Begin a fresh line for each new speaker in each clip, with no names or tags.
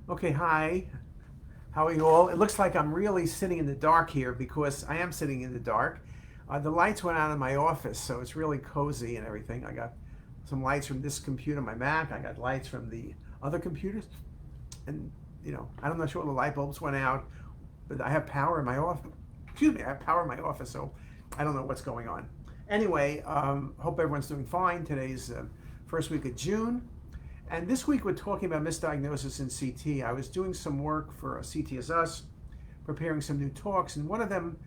Okay, hi. How are you all? It looks like I'm really sitting in the dark here because I am sitting in the dark. The lights went out in my office, so it's really cozy and everything. I got some lights from this computer, my Mac. I got lights from the other computers, and I'm not sure the light bulbs went out, but I have power in my office. Excuse me, I have power in my office, so I don't know what's going on. Anyway, hope everyone's doing fine. Today's first week of June. And this week we're talking about misdiagnosis in CT. I was doing some work for CT as Us, preparing some new talks, and one of them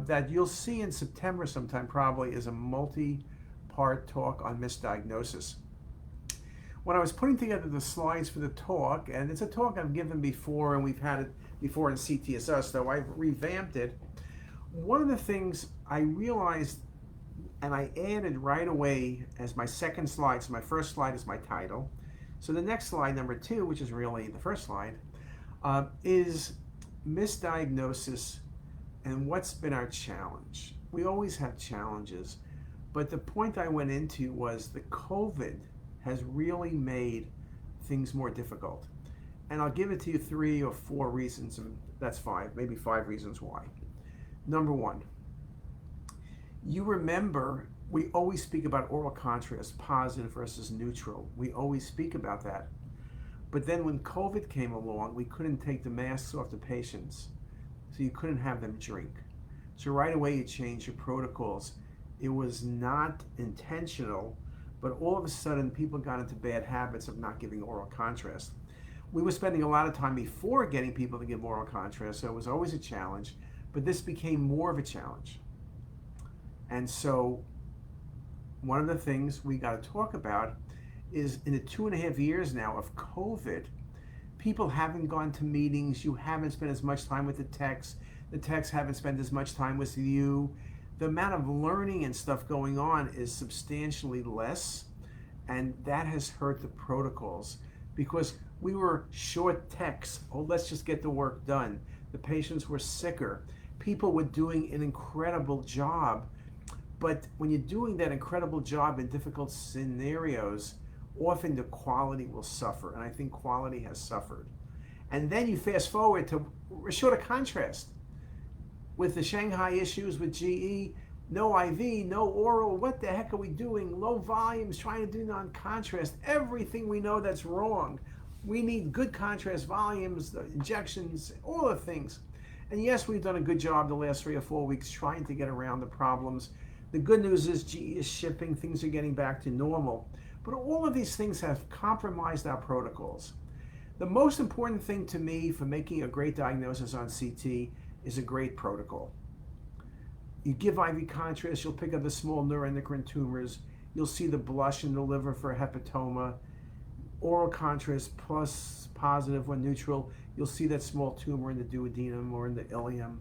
that you'll see in September sometime probably is a multi-part talk on misdiagnosis. When I was putting together the slides for the talk, and it's a talk I've given before, and we've had it before in CT as Us, though I've revamped it, one of the things I realized and I added right away as my second slide, so my first slide is my title. So the next slide, number 2, which is really the first slide, is misdiagnosis and what's been our challenge. We always have challenges, but the point I went into was the COVID has really made things more difficult. And I'll give it to you 3 or 4 reasons, and that's 5, maybe 5 reasons why. Number 1, you remember we always speak about oral contrast, positive versus neutral. We always speak about that. But then when COVID came along, we couldn't take the masks off the patients, so you couldn't have them drink. So right away you changed your protocols. It was not intentional, but all of a sudden people got into bad habits of not giving oral contrast. We were spending a lot of time before getting people to give oral contrast, so it was always a challenge, but this became more of a challenge. And so one of the things we got to talk about is in the 2.5 years now of COVID, people haven't gone to meetings, you haven't spent as much time with the techs haven't spent as much time with you. The amount of learning and stuff going on is substantially less, and that has hurt the protocols because we were short techs. Oh, let's just get the work done. The patients were sicker. People were doing an incredible job. But when you're doing that incredible job in difficult scenarios, often the quality will suffer. And I think quality has suffered. And then you fast forward to a shorter contrast. With the Shanghai issues with GE, no IV, no oral, what the heck are we doing? Low volumes, trying to do non-contrast, everything we know that's wrong. We need good contrast volumes, the injections, all the things. And yes, we've done a good job the last 3 or 4 weeks trying to get around the problems. The good news is GE is shipping, things are getting back to normal. But all of these things have compromised our protocols. The most important thing to me for making a great diagnosis on CT is a great protocol. You give IV contrast, you'll pick up the small neuroendocrine tumors, you'll see the blush in the liver for hepatoma. Oral contrast plus positive when neutral, you'll see that small tumor in the duodenum or in the ileum.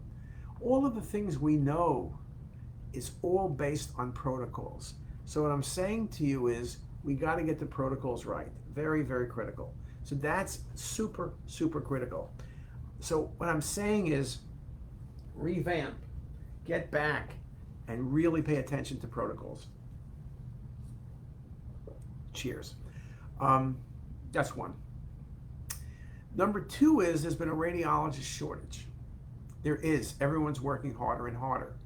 All of the things we know is all based on protocols. So what I'm saying to you is we got to get the protocols right. Very, very critical. So that's super, super critical. So what I'm saying is revamp, get back, and really pay attention to protocols. Cheers. That's one. Number 2 is there's been a radiologist shortage. There is. Everyone's working harder and harder.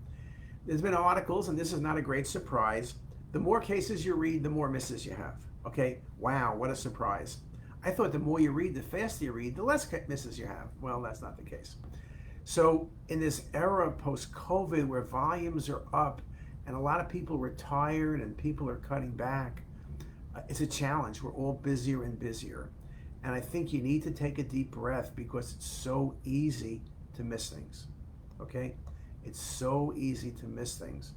There's been articles, and this is not a great surprise. The more cases you read, the more misses you have. Okay? Wow, what a surprise. I thought the more you read, the faster you read, the less misses you have. Well, that's not the case. So in this era post-COVID where volumes are up and a lot of people retired and people are cutting back, it's a challenge. We're all busier and busier. And I think you need to take a deep breath because it's so easy to miss things. Okay? It's so easy to miss things.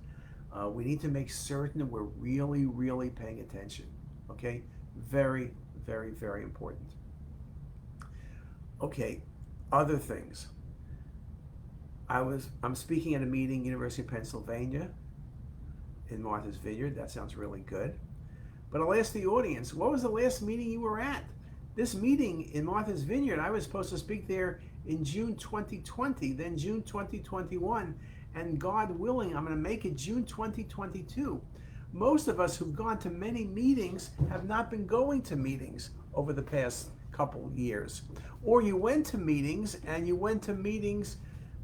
We need to make certain that we're really, really paying attention. Okay? Very, very, very important. Okay, other things. I'm speaking at a meeting, University of Pennsylvania, in Martha's Vineyard. That sounds really good. But I'll ask the audience, what was the last meeting you were at? This meeting in Martha's Vineyard, I was supposed to speak there in June 2020, then June 2021, and God willing, I'm going to make it June 2022. Most of us who've gone to many meetings have not been going to meetings over the past couple years. Or you went to meetings and you went to meetings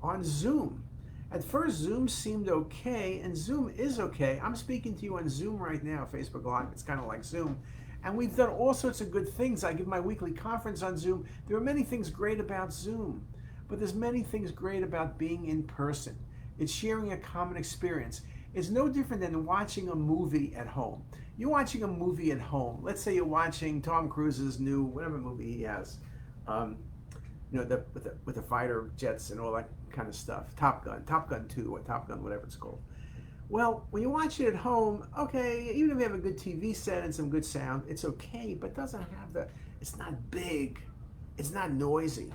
on Zoom. At first, Zoom seemed okay, and Zoom is okay. I'm speaking to you on Zoom right now, Facebook Live. It's kind of like Zoom. And we've done all sorts of good things. I give my weekly conference on Zoom. There are many things great about Zoom, but there's many things great about being in person. It's sharing a common experience. It's no different than watching a movie at home. You're watching a movie at home. Let's say you're watching Tom Cruise's new, whatever movie he has, with the fighter jets and all that kind of stuff. Top Gun 2, or Top Gun, whatever it's called. Well, when you watch it at home, okay, even if you have a good TV set and some good sound, it's okay, but it doesn't have it's not big, it's not noisy.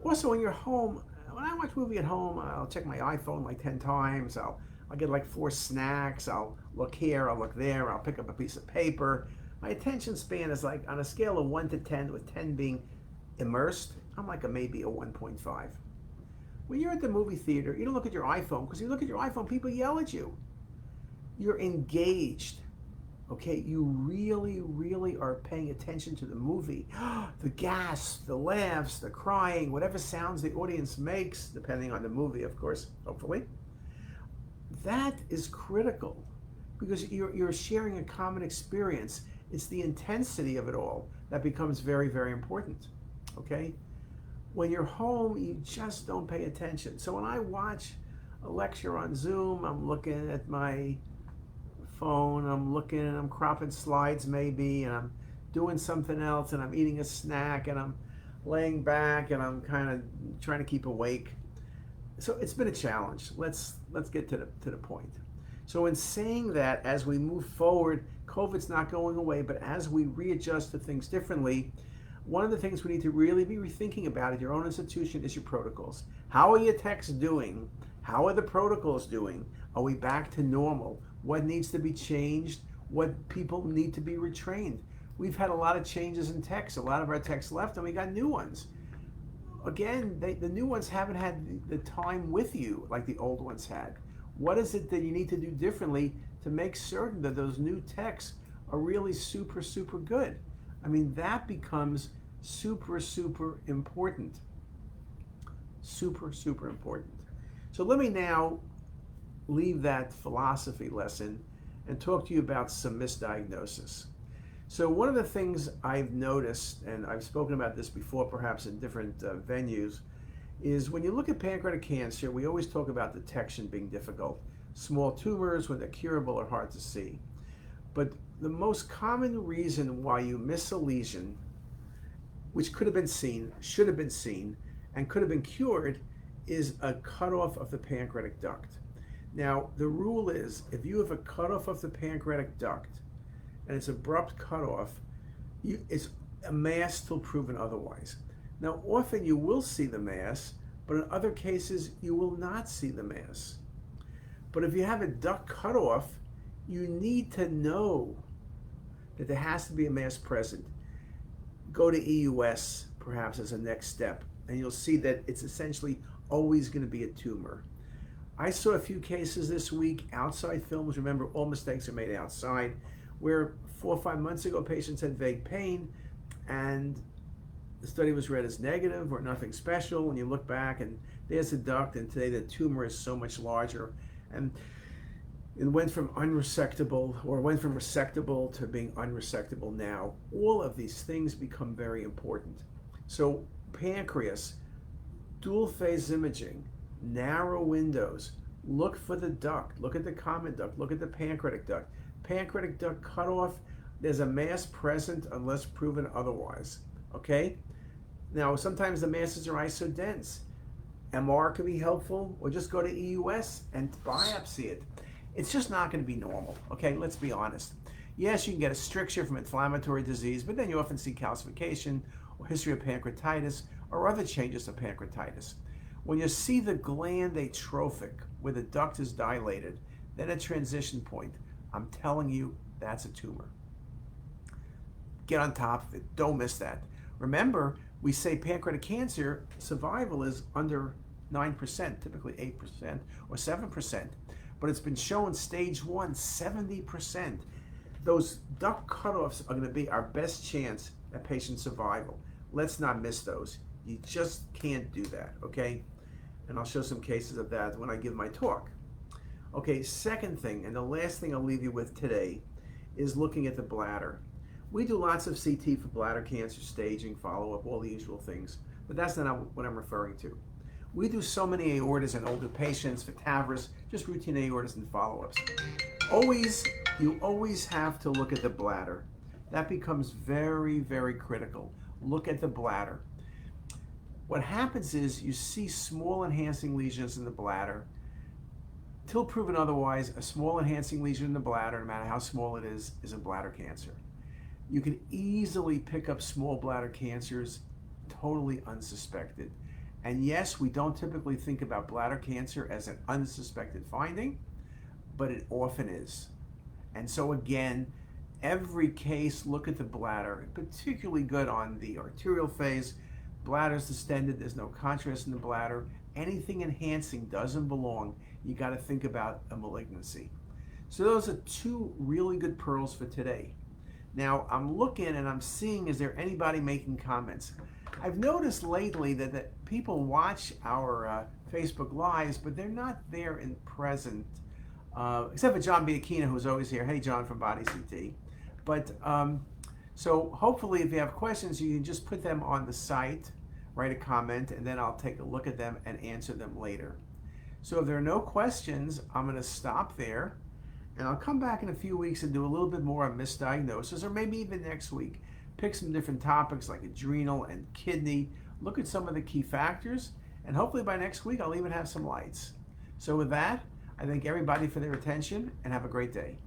Also, when you're home, when I watch a movie at home, I'll check my iPhone like 10 times, I'll get like 4 snacks, I'll look here, I'll look there, I'll pick up a piece of paper. My attention span is like on a scale of 1 to 10, with 10 being immersed, I'm like maybe a 1.5. When you're at the movie theater, you don't look at your iPhone, because you look at your iPhone, people yell at you. You're engaged, okay? You really, really are paying attention to the movie. The gasps, the laughs, the crying, whatever sounds the audience makes, depending on the movie, of course, hopefully. That is critical, because you're sharing a common experience. It's the intensity of it all that becomes very, very important, okay? When you're home, you just don't pay attention. So when I watch a lecture on Zoom, I'm looking at my phone, I'm cropping slides maybe, and I'm doing something else, and I'm eating a snack, and I'm laying back, and I'm kind of trying to keep awake. So it's been a challenge. Let's get to the point. So in saying that, as we move forward, COVID's not going away, but as we readjust to things differently, one of the things we need to really be rethinking about at your own institution is your protocols. How are your techs doing? How are the protocols doing? Are we back to normal? What needs to be changed? What people need to be retrained? We've had a lot of changes in techs. A lot of our techs left, and we got new ones. Again, the new ones haven't had the time with you like the old ones had. What is it that you need to do differently to make certain that those new techs are really super, super good? I mean, that becomes super, super important. Super, super important. So let me now leave that philosophy lesson and talk to you about some misdiagnosis. So one of the things I've noticed, and I've spoken about this before perhaps in different venues, is when you look at pancreatic cancer, we always talk about detection being difficult. Small tumors, when they're curable, are hard to see. But the most common reason why you miss a lesion, which could have been seen, should have been seen, and could have been cured, is a cutoff of the pancreatic duct. Now, the rule is, if you have a cutoff of the pancreatic duct, and it's abrupt cutoff, it's a mass till proven otherwise. Now, often you will see the mass, but in other cases, you will not see the mass. But if you have a duct cutoff, you need to know that there has to be a mass present. Go to EUS, perhaps, as a next step, and you'll see that it's essentially always going to be a tumor. I saw a few cases this week, outside films. Remember, all mistakes are made outside, where 4 or 5 months ago, patients had vague pain, and the study was read as negative or nothing special. When you look back, and there's a duct, and today the tumor is so much larger. And it went from unresectable, or went from resectable to being unresectable now. All of these things become very important. So pancreas, dual phase imaging, narrow windows, look for the duct, look at the common duct, look at the pancreatic duct. Pancreatic duct cutoff, there's a mass present unless proven otherwise, okay? Now, sometimes the masses are isodense. MR can be helpful, or just go to EUS and biopsy it. It's just not going to be normal, okay? Let's be honest. Yes, you can get a stricture from inflammatory disease, but then you often see calcification or history of pancreatitis or other changes to pancreatitis. When you see the gland atrophic, where the duct is dilated, then a transition point, I'm telling you, that's a tumor. Get on top of it. Don't miss that. Remember, we say pancreatic cancer survival is under 9%, typically 8% or 7. But it's been shown stage 1, 70%. Those duct cutoffs are going to be our best chance that patient's survival. Let's not miss those. You just can't do that, okay? And I'll show some cases of that when I give my talk. Okay, second thing, and the last thing I'll leave you with today, is looking at the bladder. We do lots of CT for bladder cancer, staging, follow-up, all the usual things, but that's not what I'm referring to. We do so many aortas in older patients for TAVRs, just routine aortas and follow-ups. You always have to look at the bladder. That becomes very, very critical. Look at the bladder. What happens is you see small enhancing lesions in the bladder. Till proven otherwise, a small enhancing lesion in the bladder, no matter how small it is a bladder cancer. You can easily pick up small bladder cancers totally unsuspected. And yes, we don't typically think about bladder cancer as an unsuspected finding, but it often is. And so again, every case, look at the bladder, particularly good on the arterial phase. Bladder's distended, there's no contrast in the bladder. Anything enhancing doesn't belong. You got to think about a malignancy. So those are two really good pearls for today. Now I'm looking and I'm seeing, is there anybody making comments? I've noticed lately that people watch our Facebook Lives, but they're not there in present, except for John Biakina, who's always here. Hey, John from Body CT. But so hopefully if you have questions, you can just put them on the site, write a comment, and then I'll take a look at them and answer them later. So if there are no questions, I'm going to stop there, and I'll come back in a few weeks and do a little bit more on misdiagnosis, or maybe even next week. Pick some different topics like adrenal and kidney, look at some of the key factors, and hopefully by next week I'll even have some lights. So with that, I thank everybody for their attention and have a great day.